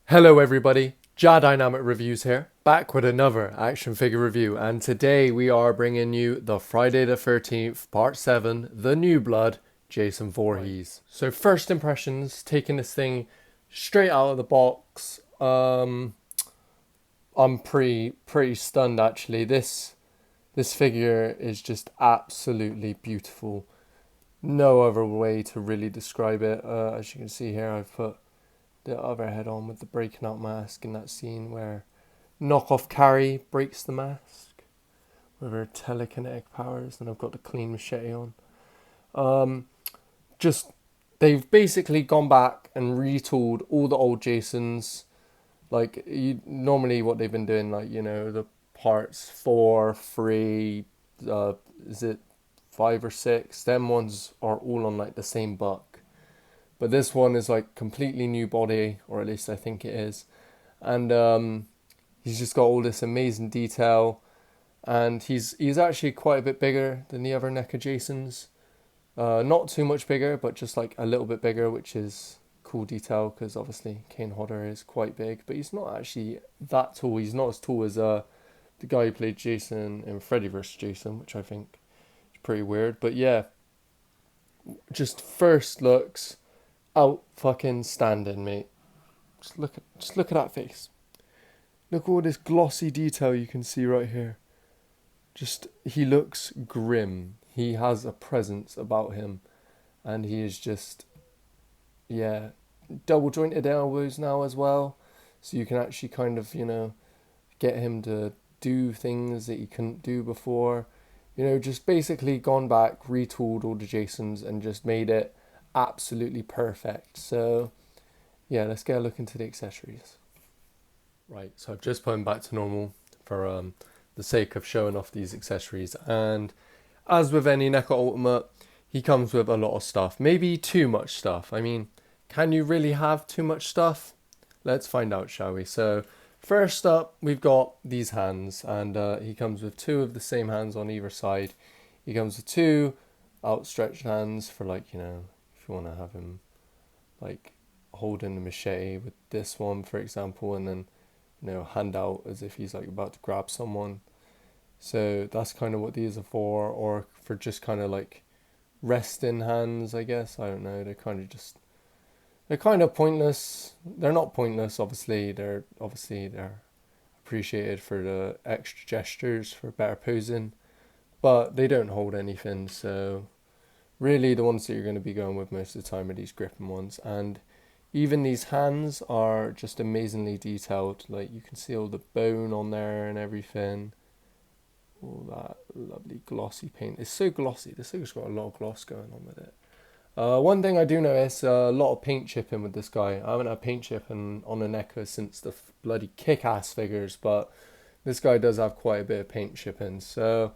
Hello everybody, Ja Dynamic Reviews here, back with another action figure review, and today we are bringing you the Friday the 13th, Part 7, The New Blood, Jason Voorhees. So first impressions, taking this thing straight out of the box, I'm pretty stunned actually. This figure is just absolutely beautiful. No other way to really describe it. As you can see here, I've put the other head on with the breaking out mask in that scene where knockoff Carrie breaks the mask with her telekinetic powers, and I've got the clean machete on. Um, just they've basically gone back and retooled all the old Jasons. Like normally, what they've been doing, like the parts 4, 3, uh, is it 5 or 6? Them ones are all on like the same buck. But this one is like completely new body, or at least I think it is. And he's just got all this amazing detail. And he's actually quite a bit bigger than the other NECA Jasons. Not too much bigger, but just like a little bit bigger, which is cool detail because obviously Kane Hodder is quite big, but he's not actually that tall. He's not as tall as the guy who played Jason in Freddy vs. Jason, which I think is pretty weird. But yeah, just first looks out fucking standing, mate. Just look at that face. Look at all this glossy detail you can see right here. Just he looks grim. He has a presence about him, and he is just double jointed elbows now as well. So you can actually kind of get him to do things that he couldn't do before. Just basically gone back, retooled all the Jasons, and just made it absolutely perfect. So yeah, let's get a look into the accessories. Right, so I've just put him back to normal for the sake of showing off these accessories. And as with any NECA Ultimate, he comes with a lot of stuff. Maybe too much stuff. I mean, can you really have too much stuff? Let's find out, shall we? So first up, we've got these hands. And he comes with 2 of the same hands on either side. He comes with 2 outstretched hands for if you want to have him like holding the machete with this one, for example, and then hand out as if he's like about to grab someone. So that's kind of what these are for, or for just kind of like resting hands, I guess. I don't know. They're kind of pointless. They're not pointless, obviously. They're appreciated for the extra gestures for better posing, but they don't hold anything. So really, the ones that you're going to be going with most of the time are these gripping ones. And even these hands are just amazingly detailed. Like you can see all the bone on there and everything. All that lovely glossy paint. It's so glossy. This thing's got a lot of gloss going on with it. One thing I do notice, a lot of paint chipping with this guy. I haven't had paint chipping on a NECA since the bloody kick-ass figures, but this guy does have quite a bit of paint chipping. So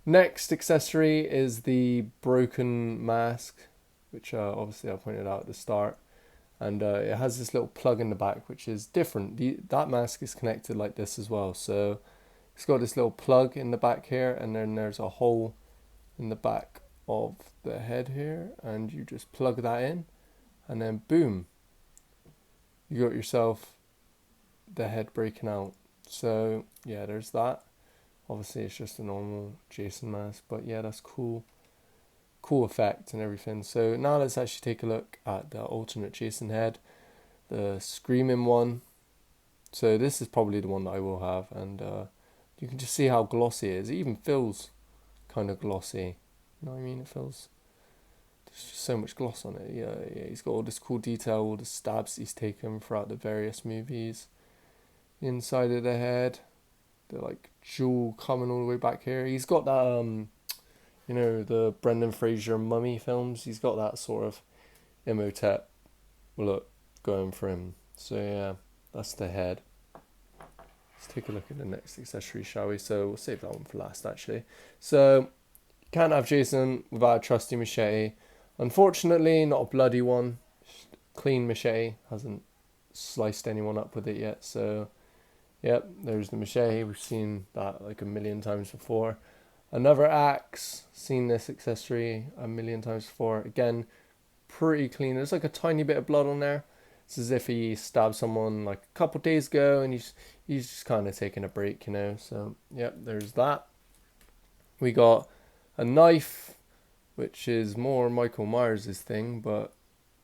next accessory is the broken mask, which obviously I pointed out at the start. And it has this little plug in the back, which is different. That mask is connected like this as well. So it's got this little plug in the back here, and then there's a hole in the back of the head here, and you just plug that in, and then boom, you got yourself the head breaking out. So yeah, there's that. Obviously it's just a normal Jason mask, but yeah, that's cool effect and everything. So now let's actually take a look at the alternate Jason head, the screaming one. So this is probably the one that I will have, and you can just see how glossy it is. It even feels kind of glossy. You know what I mean? It feels, there's just so much gloss on it. Yeah, he's got all this cool detail, all the stabs he's taken throughout the various movies. Inside of the head, the like jewel coming all the way back here. He's got that the Brendan Fraser mummy films. He's got that sort of Imhotep look going for him. So yeah, that's the head. Let's take a look at the next accessory, shall we? So we'll save that one for last, actually. So can't have Jason without a trusty machete. Unfortunately, not a bloody one. Clean machete. Hasn't sliced anyone up with it yet. So yep, there's the machete. We've seen that like a million times before. Another axe. Seen this accessory a million times before. Again, pretty clean. There's like a tiny bit of blood on there, It's as if he stabbed someone like a couple days ago, and he's just kind of taking a break, you know. So yep, there's that. We got a knife, which is more Michael Myers' thing, but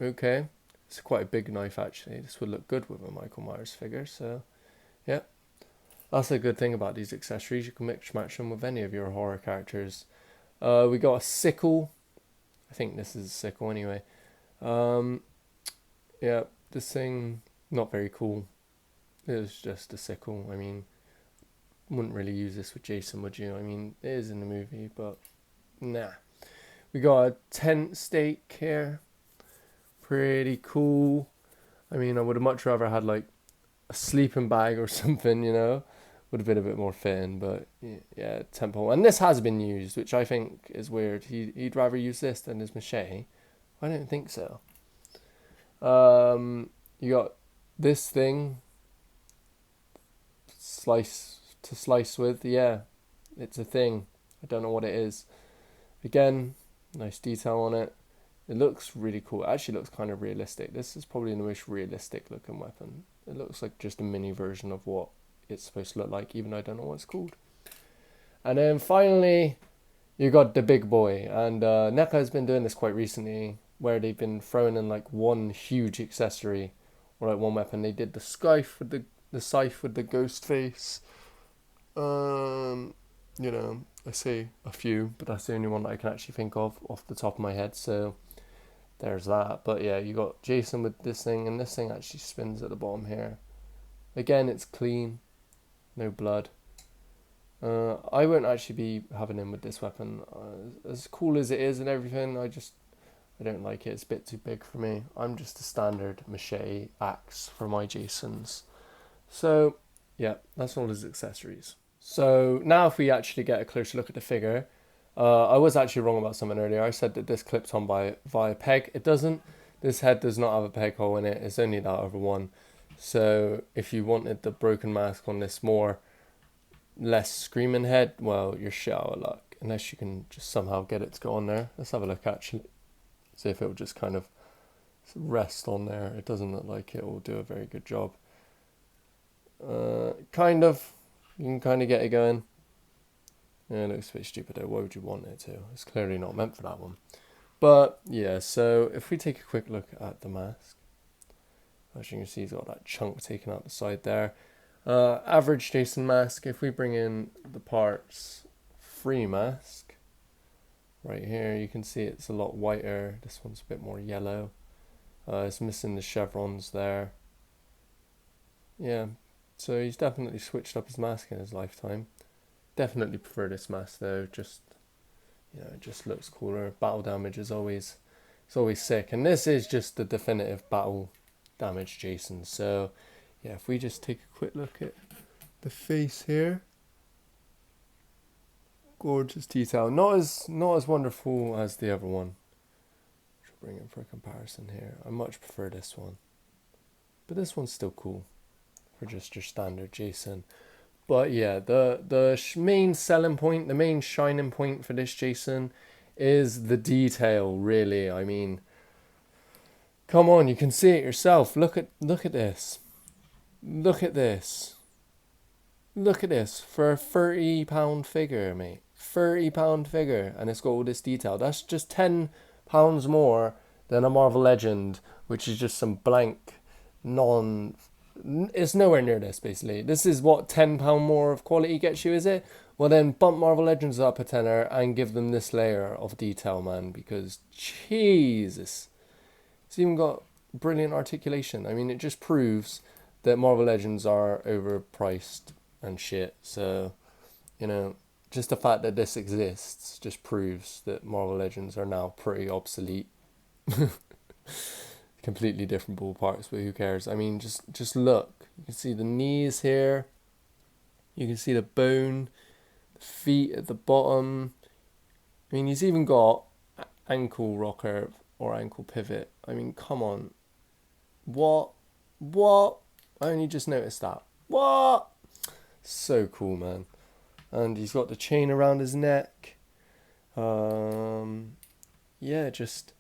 okay. It's quite a big knife actually. This would look good with a Michael Myers figure. So yeah, that's a good thing about these accessories. You can mix match them with any of your horror characters. We got a sickle. I think this is a sickle anyway. Yeah, this thing, not very cool. It was just a sickle. I mean, wouldn't really use this with Jason, would you? I mean, it is in the movie, but nah. We got a tent stake here. Pretty cool. I mean, I would have much rather had like a sleeping bag or something, you know. Would have been a bit more fitting, but yeah, tent pole. And this has been used, which I think is weird. He'd rather use this than his machete. I don't think so. You got this thing, slice with. Yeah, it's a thing. I don't know what it is. Again, nice detail on it. It looks really cool. It actually looks kind of realistic. This is probably the most realistic looking weapon. It looks like just a mini version of what it's supposed to look like, even though I don't know what it's called. And then finally, you got the big boy. And NECA has been doing this quite recently, where they've been throwing in like one huge accessory or like one weapon. They did the scythe with the scythe with the ghost face. You know, I say a few, but that's the only one that I can actually think of off the top of my head. So there's that. But yeah, you got Jason with this thing, and this thing actually spins at the bottom here. Again, it's clean, no blood. I won't actually be having him with this weapon. As cool as it is and everything, I don't like it. It's a bit too big for me. I'm just a standard machete axe for my Jasons. So yeah, that's all his accessories. So now if we actually get a closer look at the figure, I was actually wrong about something earlier. I said that this clips on via peg. It doesn't. This head does not have a peg hole in it. It's only that other one. So if you wanted the broken mask on this less screaming head, well, you're shit out of luck. Unless you can just somehow get it to go on there. Let's have a look actually. See if it will just kind of rest on there. It doesn't look like it will do a very good job. Kind of. You can kind of get it going. Yeah, it looks a bit stupid though. Why would you want it to? It's clearly not meant for that one. But yeah, so if we take a quick look at the mask, as you can see, he's got that chunk taken out the side there. Average Jason mask. If we bring in the parts free mask, right here, you can see it's a lot whiter. This one's a bit more yellow. It's missing the chevrons there. Yeah, so he's definitely switched up his mask in his lifetime. Definitely prefer this mask though. Just, you know, it just looks cooler. Battle damage is always sick, and this is just the definitive battle damage Jason. So yeah, if we just take a quick look at the face here, gorgeous detail. Not as wonderful as the other one. Should bring it for a comparison here. I much prefer this one, but this one's still cool for just your standard Jason. But yeah, the main selling point, the main shining point for this Jason is the detail, really. I mean, come on, you can see it yourself. Look at this. Look at this. Look at this for a £30 figure, mate. £30 figure, and it's got all this detail. That's just £10 more than a Marvel Legend, which is just some blank it's nowhere near this, basically. This is what £10 more of quality gets you, is it? Well then, bump Marvel Legends up a tenner and give them this layer of detail, man, because Jesus, it's even got brilliant articulation. I mean, it just proves that Marvel Legends are overpriced and shit. So, you know, just the fact that this exists just proves that Marvel Legends are now pretty obsolete. Completely different ballparks, but who cares? I mean, just look. You can see the knees here. You can see the bone, the feet at the bottom. I mean, he's even got ankle rocker or ankle pivot. I mean, come on. What? I only just noticed that. What? So cool, man. And he's got the chain around his neck. Yeah, just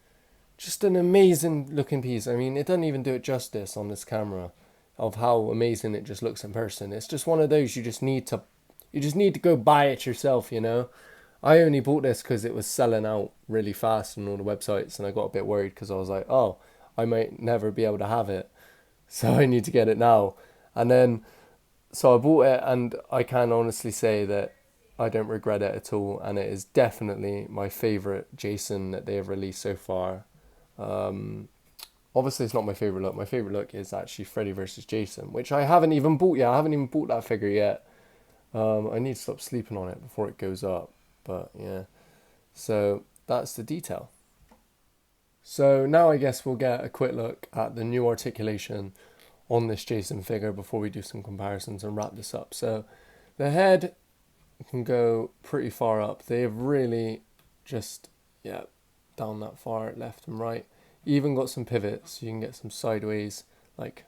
just an amazing looking piece. I mean, it doesn't even do it justice on this camera of how amazing it just looks in person. It's just one of those you just need to go buy it yourself, you know. I only bought this because it was selling out really fast on all the websites, and I got a bit worried because I was like, oh, I might never be able to have it, so I need to get it now. And then, so I bought it, and I can honestly say that I don't regret it at all, and it is definitely my favorite Jason that they have released so far. Um, Obviously, it's not my favorite look. My favorite look is actually Freddy versus Jason, which I haven't even bought yet. I haven't even bought that figure yet. I need to stop sleeping on it before it goes up. But yeah, so that's the detail. So now I guess we'll get a quick look at the new articulation on this Jason figure before we do some comparisons and wrap this up. So the head can go pretty far up. They have really just, yeah, down that far, left and right. Even got some pivots, so you can get some sideways, like,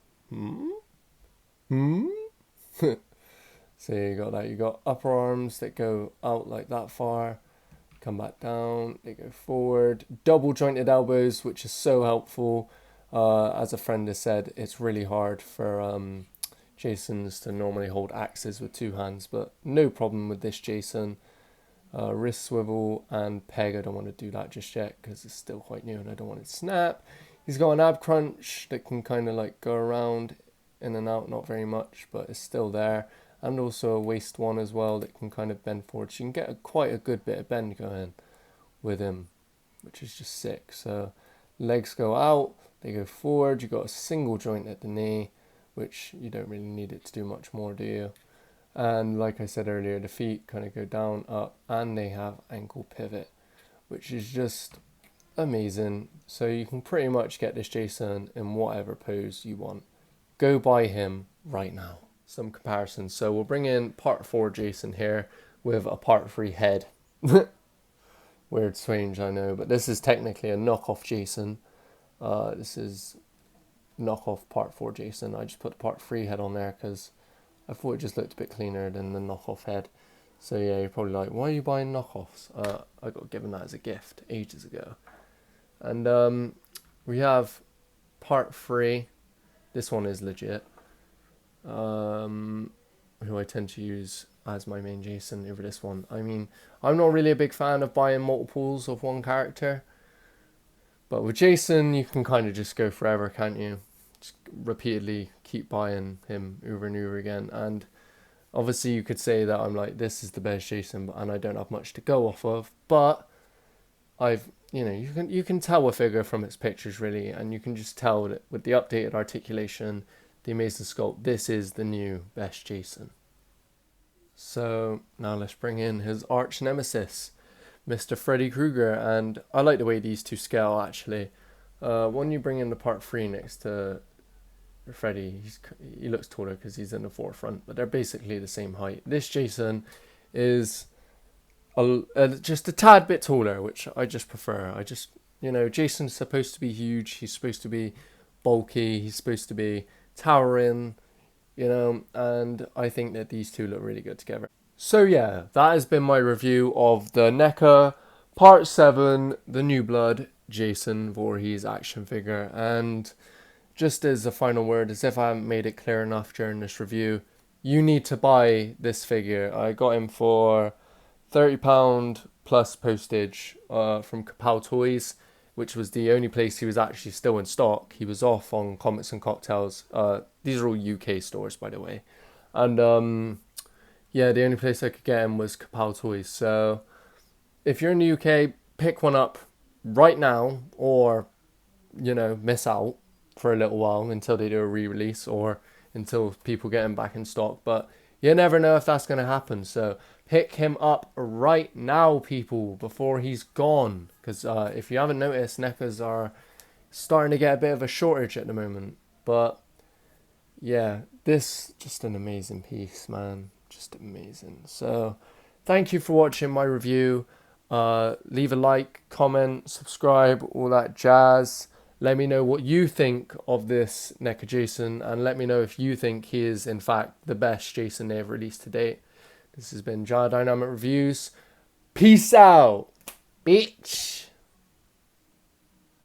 So you got that. You got upper arms that go out like that far, come back down, they go forward. Double jointed elbows, which is so helpful. As a friend has said, it's really hard for Jasons to normally hold axes with two hands, but no problem with this Jason. Wrist swivel and peg, I don't want to do that just yet because it's still quite new and I don't want it to snap. He's got an ab crunch that can kind of like go around in and out, not very much, but it's still there. And also a waist one as well that can kind of bend forward. So you can get quite a good bit of bend going with him, which is just sick. So legs go out, they go forward. You've got a single joint at the knee, which you don't really need it to do much more, do you? And like I said earlier, the feet kind of go down, up, and they have ankle pivot, which is just amazing. So you can pretty much get this Jason in whatever pose you want. Go buy him right now. Some comparisons. So we'll bring in part 4 Jason here with a part 3 head. Weird, strange, I know, but this is technically a knockoff Jason. This is knockoff part 4 Jason. I just put the part 3 head on there because I thought it just looked a bit cleaner than the knockoff head. So yeah, you're probably like, why are you buying knockoffs? I got given that as a gift ages ago. And we have part 3. This one is legit. Who I tend to use as my main Jason over this one. I mean, I'm not really a big fan of buying multiples of one character. But with Jason, you can kind of just go forever, can't you? Just repeatedly keep buying him over and over again. And obviously you could say that I'm like, this is the best Jason, and I don't have much to go off of. But you can tell a figure from its pictures really, and you can just tell that with the updated articulation, the amazing sculpt, this is the new best Jason. So now let's bring in his arch nemesis, Mr. Freddy Krueger, and I like the way these two scale actually. When you bring in the part 3 next to Freddy, he looks taller because he's in the forefront, but they're basically the same height. This Jason is just a tad bit taller, which I just prefer. Jason's supposed to be huge, he's supposed to be bulky, he's supposed to be towering, and I think that these two look really good together. So yeah, that has been my review of the NECA Part 7, the New Blood Jason Voorhees action figure. And just as a final word, as if I haven't made it clear enough during this review, you need to buy this figure. I got him for £30 plus postage from Kapow Toys, which was the only place he was actually still in stock. He was off on Comics and Cocktails. These are all UK stores, by the way. And yeah, the only place I could get him was Kapow Toys. So if you're in the UK, pick one up right now, or miss out for a little while until they do a re-release or until people get him back in stock. But you never know if that's going to happen. So pick him up right now, people, before he's gone. Because if you haven't noticed, NECAs are starting to get a bit of a shortage at the moment. But yeah, this just an amazing piece, man. Just amazing. So thank you for watching my review. Leave a like, comment, subscribe, all that jazz. Let me know what you think of this NECA Jason, and let me know if you think he is in fact the best Jason they have released to date. This has been Jar Dynamic Reviews. Peace out, bitch.